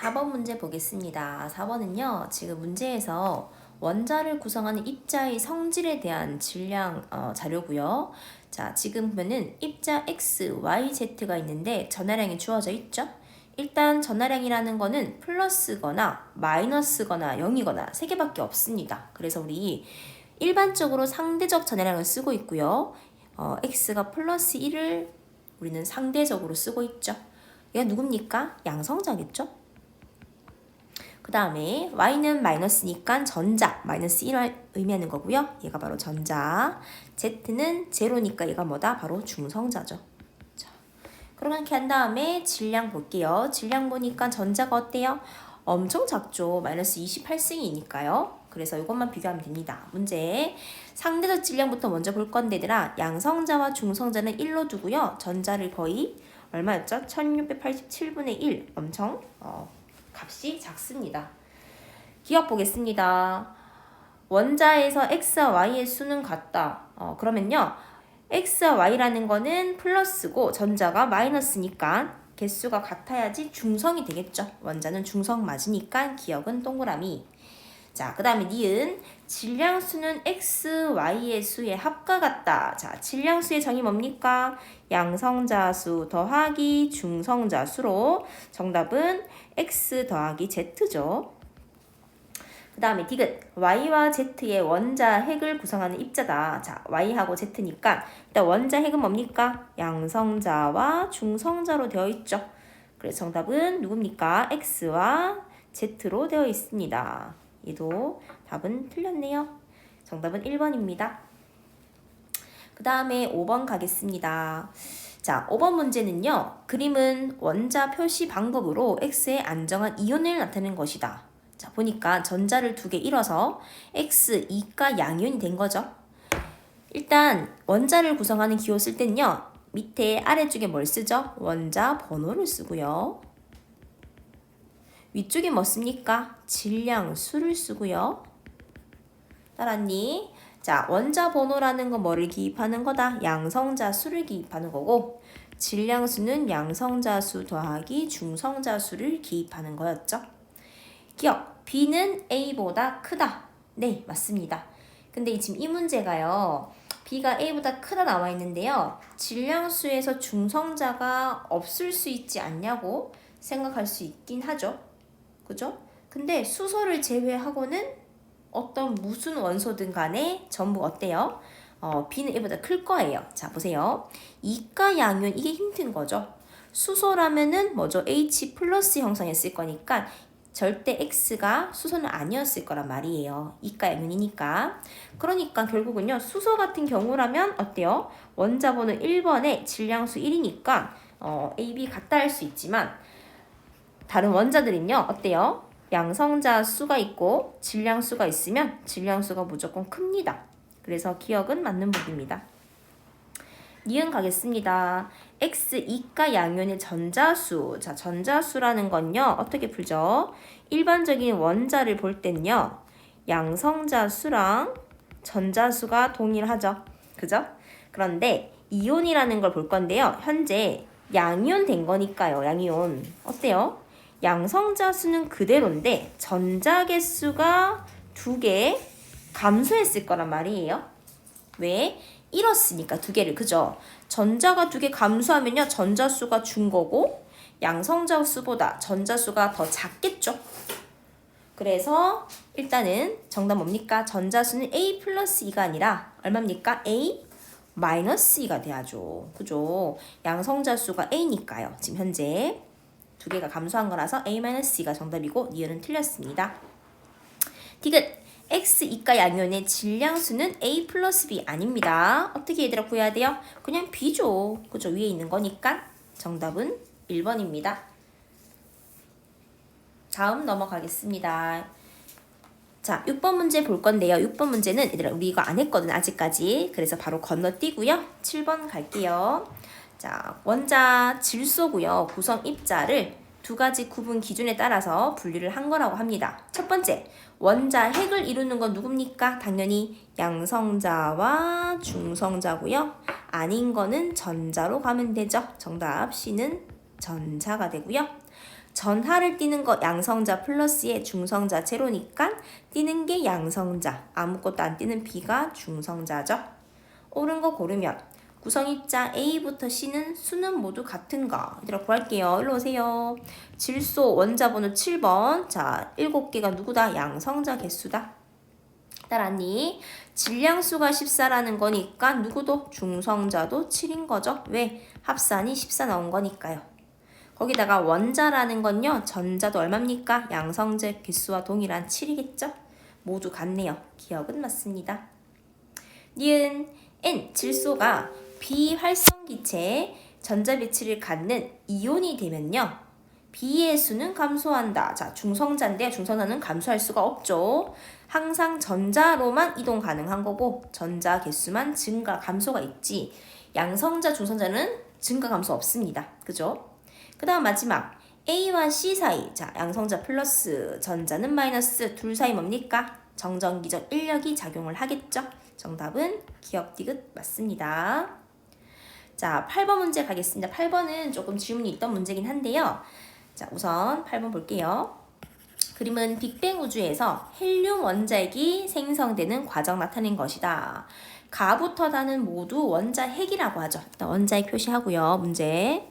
4번 문제 보겠습니다. 4번은요, 지금 문제에서 원자를 구성하는 입자의 성질에 대한 질량 자료고요. 자, 지금 보면은 입자 X, Y, Z가 있는데 전하량이 주어져 있죠. 일단 전하량이라는 거는 플러스거나 마이너스거나 0이거나 3개밖에 없습니다. 그래서 우리 일반적으로 상대적 전하량을 쓰고 있고요. X가 플러스 1을 우리는 상대적으로 쓰고 있죠. 얘가 누굽니까? 양성자겠죠? 그 다음에 y는 마이너스니까 전자, 마이너스 1을 의미하는 거고요. 얘가 바로 전자. z는 제로니까 얘가 뭐다? 바로 중성자죠. 자, 그렇게 한 다음에 질량 볼게요. 질량 보니까 전자가 어때요? 엄청 작죠. 마이너스 28승이니까요. 그래서 이것만 비교하면 됩니다. 문제. 상대적 질량부터 먼저 볼 건데 얘들아, 양성자와 중성자는 1로 두고요. 전자를 거의 얼마였죠? 1687분의 1. 엄청 값이 작습니다. 기억 보겠습니다. 원자에서 x와 y의 수는 같다. 그러면요. x와 y라는 거는 플러스고 전자가 마이너스니까 개수가 같아야지 중성이 되겠죠. 원자는 중성 맞으니까 기억은 동그라미. 자, 그 다음에 니은 질량수는 x, y의 수의 합과 같다. 자, 질량수의 정의 뭡니까? 양성자수 더하기 중성자수로 정답은 x 더하기 z죠. 그 다음에 디귿 y와 z의 원자 핵을 구성하는 입자다. 자, y하고 z니까 일단 원자 핵은 뭡니까? 양성자와 중성자로 되어 있죠. 그래서 정답은 누굽니까? x와 z로 되어 있습니다. 얘도 답은 틀렸네요. 정답은 1번입니다. 그 다음에 5번 가겠습니다. 자, 5번 문제는요. 그림은 원자 표시 방법으로 X의 안정한 이온을 나타내는 것이다. 자, 보니까 전자를 2개 잃어서 X, 2가 양이온이 된 거죠. 일단 원자를 구성하는 기호 쓸 때는요. 밑에 아래쪽에 뭘 쓰죠? 원자 번호를 쓰고요. 위쪽에 뭐 씁니까? 질량수를 쓰고요. 따랐니? 자, 원자 번호라는 건 뭐를 기입하는 거다? 양성자 수를 기입하는 거고 질량수는 양성자 수 더하기 중성자 수를 기입하는 거였죠. 기억, B는 A보다 크다. 네, 맞습니다. 근데 지금 이 문제가요. B가 A보다 크다 나와 있는데요. 질량수에서 중성자가 없을 수 있지 않냐고 생각할 수 있긴 하죠. 그죠? 근데 수소를 제외하고는 어떤 무슨 원소든 간에 전부 어때요? B는 A보다 클 거예요. 자, 보세요. 이가 양이온 이게 힌트인 거죠. 수소라면은 뭐죠? H 플러스 형성했을 거니까 절대 X가 수소는 아니었을 거란 말이에요. 이가 양이온이니까. 그러니까 결국은요. 수소 같은 경우라면 어때요? 원자 번호 1번에 질량수 1이니까 A, B 같다 할 수 있지만 다른 원자들은요. 어때요? 양성자 수가 있고 질량수가 있으면 질량수가 무조건 큽니다. 그래서 기억은 맞는 보기입니다. 니은 가겠습니다. X, 2가 양이온의 전자수. 자, 전자수라는 건요. 어떻게 풀죠? 일반적인 원자를 볼 때는요. 양성자 수랑 전자수가 동일하죠. 그죠? 그런데 이온이라는 걸 볼 건데요. 현재 양이온 된 거니까요. 양이온. 어때요? 양성자 수는 그대로인데 전자 개수가 2개 감소했을 거란 말이에요. 왜? 잃었으니까 2개를. 그죠? 전자가 2개 감소하면요. 전자 수가 준 거고 양성자 수보다 전자 수가 더 작겠죠. 그래서 일단은 정답 뭡니까? 전자 수는 A 플러스 2가 아니라 얼마입니까? A 마이너스 2가 돼야죠. 그죠? 양성자 수가 A니까요. 지금 현재 2개가 감소한 거라서 A-C가 정답이고 니은은 틀렸습니다. 디귿 X, 2가 양이온의 질량수는 A 플러스 B 아닙니다. 어떻게 얘들아 구해야 돼요? 그냥 B죠. 그죠? 위에 있는 거니까 정답은 1번입니다. 다음 넘어가겠습니다. 자, 6번 문제 볼 건데요. 6번 문제는 얘들아 우리 이거 안 했거든 아직까지. 그래서 바로 건너뛰고요. 7번 갈게요. 자, 원자 질소고요. 구성 입자를 2가지 구분 기준에 따라서 분류를 한 거라고 합니다. 첫 번째, 원자 핵을 이루는 건 누굽니까? 당연히 양성자와 중성자고요. 아닌 거는 전자로 가면 되죠. 정답 C는 전자가 되고요. 전하를 띄는 거 양성자 플러스에 중성자 제로니까 띄는 게 양성자, 아무것도 안 띄는 B가 중성자죠. 옳은 거 고르면 구성입자 A부터 C는 수는 모두 같은가? 얘들아 구할게요. 일로 오세요. 질소 원자 번호 7번. 자, 7개가 누구다? 양성자 개수다. 따라니? 질량수가 14라는 거니까 누구도 중성자도 7인 거죠. 왜? 합산이 14 나온 거니까요. 거기다가 원자라는 건요. 전자도 얼마입니까? 양성자 개수와 동일한 7이겠죠? 모두 같네요. 기억은 맞습니다. 니은 N 질소가 비활성기체에 전자배치를 갖는 이온이 되면요. B의 수는 감소한다. 자, 중성자인데 중성자는 감소할 수가 없죠. 항상 전자로만 이동 가능한 거고 전자 개수만 증가, 감소가 있지. 양성자, 중성자는 증가, 감소 없습니다. 그죠? 그 다음 마지막 A와 C 사이. 자, 양성자 플러스 전자는 마이너스 둘 사이 뭡니까? 정전기적 인력이 작용을 하겠죠. 정답은 기억 디귿 맞습니다. 자, 8번 문제 가겠습니다. 8번은 조금 질문이 있던 문제긴 한데요. 자, 우선 8번 볼게요. 그림은 빅뱅 우주에서 헬륨 원자핵이 생성되는 과정 나타낸 것이다. 가부터 다는 모두 원자핵이라고 하죠. 일단 원자핵 표시하고요. 문제.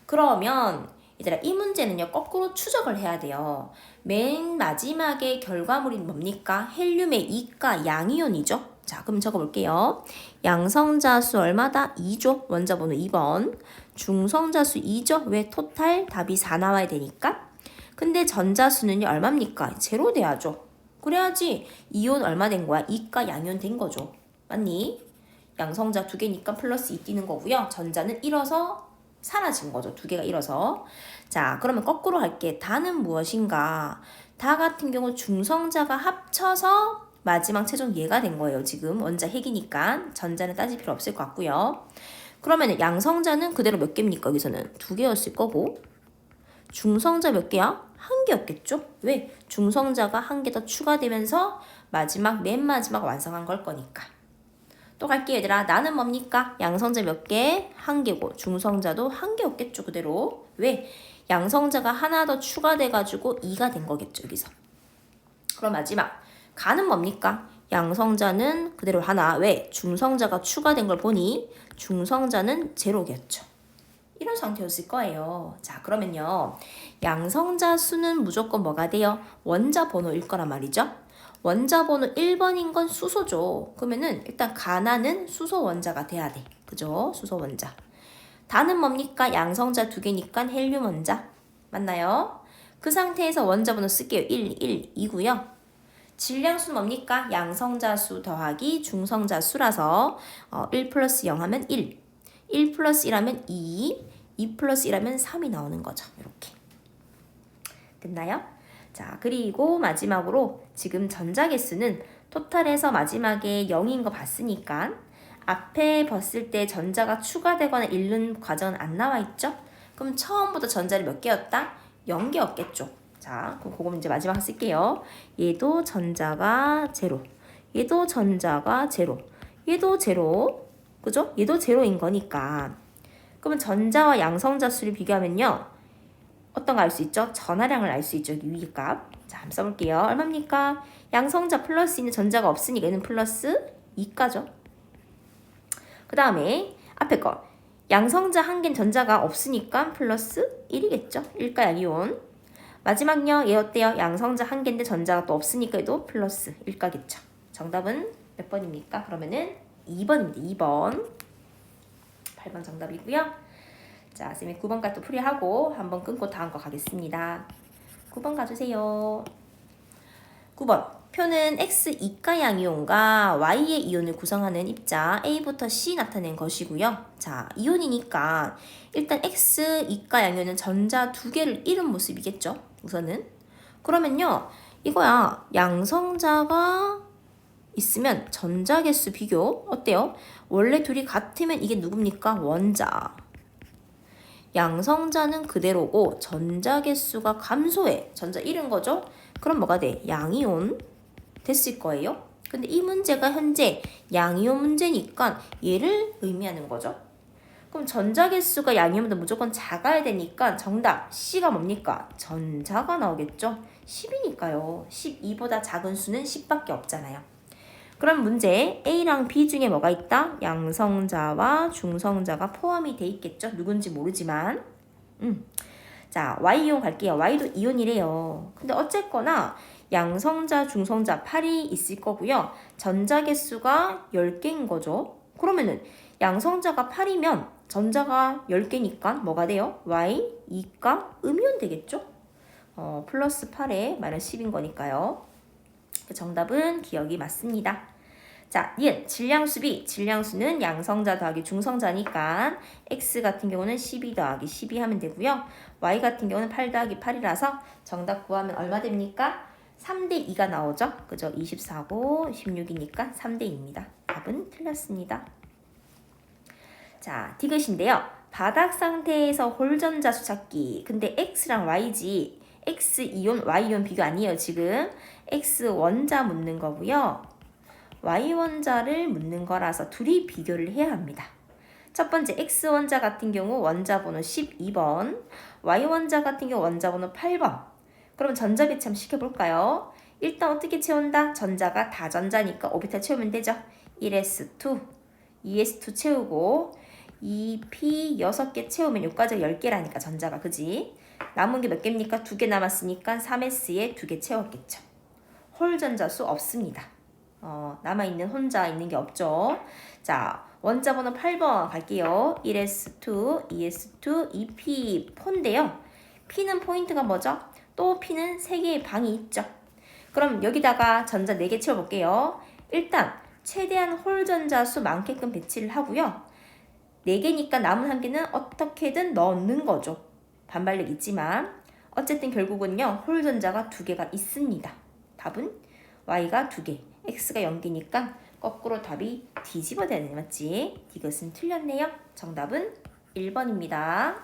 그러면 얘들아 이 문제는요 거꾸로 추적을 해야 돼요. 맨 마지막에 결과물이 뭡니까? 헬륨의 이가 양이온이죠. 자, 그럼 적어볼게요. 양성자 수 얼마다? 2죠. 원자 번호 2번. 중성자 수 2죠. 왜? 토탈 답이 4 나와야 되니까. 근데 전자 수는요 얼마입니까? 제로 돼야죠. 그래야지 이온 얼마 된 거야? 이가 양이온 된 거죠. 맞니? 양성자 2개니까 플러스 2 띄는 거고요. 전자는 잃어서 사라진 거죠. 2개가 잃어서. 자, 그러면 거꾸로 할게. 다는 무엇인가? 다 같은 경우 중성자가 합쳐서 마지막 최종 얘가 된 거예요. 지금 원자 핵이니까 전자는 따질 필요 없을 것 같고요. 그러면 양성자는 그대로 몇 개입니까? 여기서는 2개였을 거고 중성자 몇 개야? 1개였겠죠? 왜? 중성자가 1개 더 추가되면서 마지막 맨 마지막 완성한 걸 거니까. 또 갈게요 얘들아. 나는 뭡니까? 양성자 몇 개? 1개고 중성자도 1개였겠죠 그대로. 왜? 양성자가 하나 더 추가돼가지고 2가 된 거겠죠 여기서. 그럼 마지막 가는 뭡니까? 양성자는 그대로 하나. 왜? 중성자가 추가된 걸 보니 중성자는 제로겠죠. 이런 상태였을 거예요. 자, 그러면요. 양성자 수는 무조건 뭐가 돼요? 원자 번호일 거란 말이죠. 원자 번호 1번인 건 수소죠. 그러면은 일단 가나는 수소 원자가 돼야 돼. 그죠? 수소 원자. 다는 뭡니까? 양성자 2개니까 헬륨 원자. 맞나요? 그 상태에서 원자 번호 쓸게요. 2고요. 질량수는 뭡니까? 양성자 수 더하기 중성자 수라서 1 플러스 0 하면 1. 1 플러스 1 하면 2. 2 플러스 1 하면 3이 나오는 거죠. 이렇게. 됐나요? 자, 그리고 마지막으로 지금 전자 개수는 토탈에서 마지막에 0인 거 봤으니까 앞에 봤을 때 전자가 추가되거나 잃는 과정은 안 나와 있죠? 그럼 처음부터 전자를 몇 개였다? 0개였겠죠. 자, 그럼 그거 이제 마지막 쓸게요. 얘도 전자가 제로. 얘도 전자가 제로. 얘도 제로. 그죠? 얘도 제로인 거니까. 그러면 전자와 양성자 수를 비교하면요. 어떤 거 알 수 있죠? 전하량을 알 수 있죠. 위의 값. 자, 한번 써볼게요. 얼마입니까? 양성자 플러스 있는 전자가 없으니까 얘는 플러스 2가죠. 그 다음에 앞에 거. 양성자 1개는 전자가 없으니까 플러스 1이겠죠. 1가 양이온. 마지막요. 얘 어때요? 양성자 1개인데 전자가 또 없으니까 얘도 플러스 1가겠죠. 정답은 몇 번입니까? 그러면은 2번입니다. 2번. 8번 정답이고요. 자, 쌤이 9번까지 또 풀이하고 한번 끊고 다음 거 가겠습니다. 9번 가주세요. 9번. 표는 X 이가 양이온과 Y의 이온을 구성하는 입자 A부터 C 나타낸 것이고요. 자, 이온이니까 일단 X 이가 양이온은 전자 2개를 잃은 모습이겠죠. 우선은. 그러면요. 이거야. 양성자가 있으면 전자 개수 비교 어때요? 원래 둘이 같으면 이게 누굽니까? 원자. 양성자는 그대로고 전자 개수가 감소해. 전자 잃은 거죠? 그럼 뭐가 돼? 양이온 됐을 거예요. 근데 이 문제가 현재 양이온 문제니까 얘를 의미하는 거죠. 그럼 전자 개수가 양이면 무조건 작아야 되니까 정답 C가 뭡니까? 전자가 나오겠죠? 10이니까요. 12보다 작은 수는 10밖에 없잖아요. 그럼 문제 A랑 B 중에 뭐가 있다? 양성자와 중성자가 포함이 돼 있겠죠? 누군지 모르지만. 자, Y 이온 갈게요. Y도 이온이래요. 근데 어쨌거나 양성자, 중성자 8이 있을 거고요. 전자 개수가 10개인 거죠. 그러면은 양성자가 8이면 전자가 10개니까 뭐가 돼요? Y 2가 음이온 되겠죠? 플러스 8에 마이너스 10인 거니까요. 정답은 기억이 맞습니다. 자, 니은 질량수 B. 질량수는 양성자 더하기 중성자니까 X 같은 경우는 12 더하기 12 하면 되고요. Y 같은 경우는 8 더하기 8이라서 정답 구하면 얼마 됩니까? 3대 2가 나오죠. 그죠? 24고 16이니까 3대 2입니다. 답은 틀렸습니다. 자, 디귿인데요. 바닥 상태에서 홀전자 수 찾기. 근데 X랑 Y지. X 이온, Y 이온 비교 아니에요, 지금. X 원자 묻는 거고요. Y 원자를 묻는 거라서 둘이 비교를 해야 합니다. 첫 번째 X 원자 같은 경우 원자 번호 12번, Y 원자 같은 경우 원자 번호 8번. 그럼 전자 배치 한번 시켜볼까요? 일단 어떻게 채운다? 전자가 다전자니까 오비탈 채우면 되죠. 1s2, 2s2 채우고 2p 6개 채우면 여기까지 10개라니까 전자가, 그지? 남은 게 몇 개입니까? 2개 남았으니까 3s에 2개 채웠겠죠. 홀 전자수 없습니다. 남아있는 혼자 있는 게 없죠. 자, 원자 번호 8번 갈게요. 1s2, 2s2, 2p 포인데요. p는 포인트가 뭐죠? 또 p는 3개의 방이 있죠. 그럼 여기다가 전자 4개 채워볼게요. 일단 최대한 홀 전자 수 많게끔 배치를 하고요. 4개니까 남은 1개는 어떻게든 넣는 거죠. 반발력 있지만 어쨌든 결국은요. 홀 전자가 2개가 있습니다. 답은 Y가 2개, X가 0개니까 거꾸로 답이 뒤집어야 되네, 맞지? 이것은 틀렸네요. 정답은 1번입니다.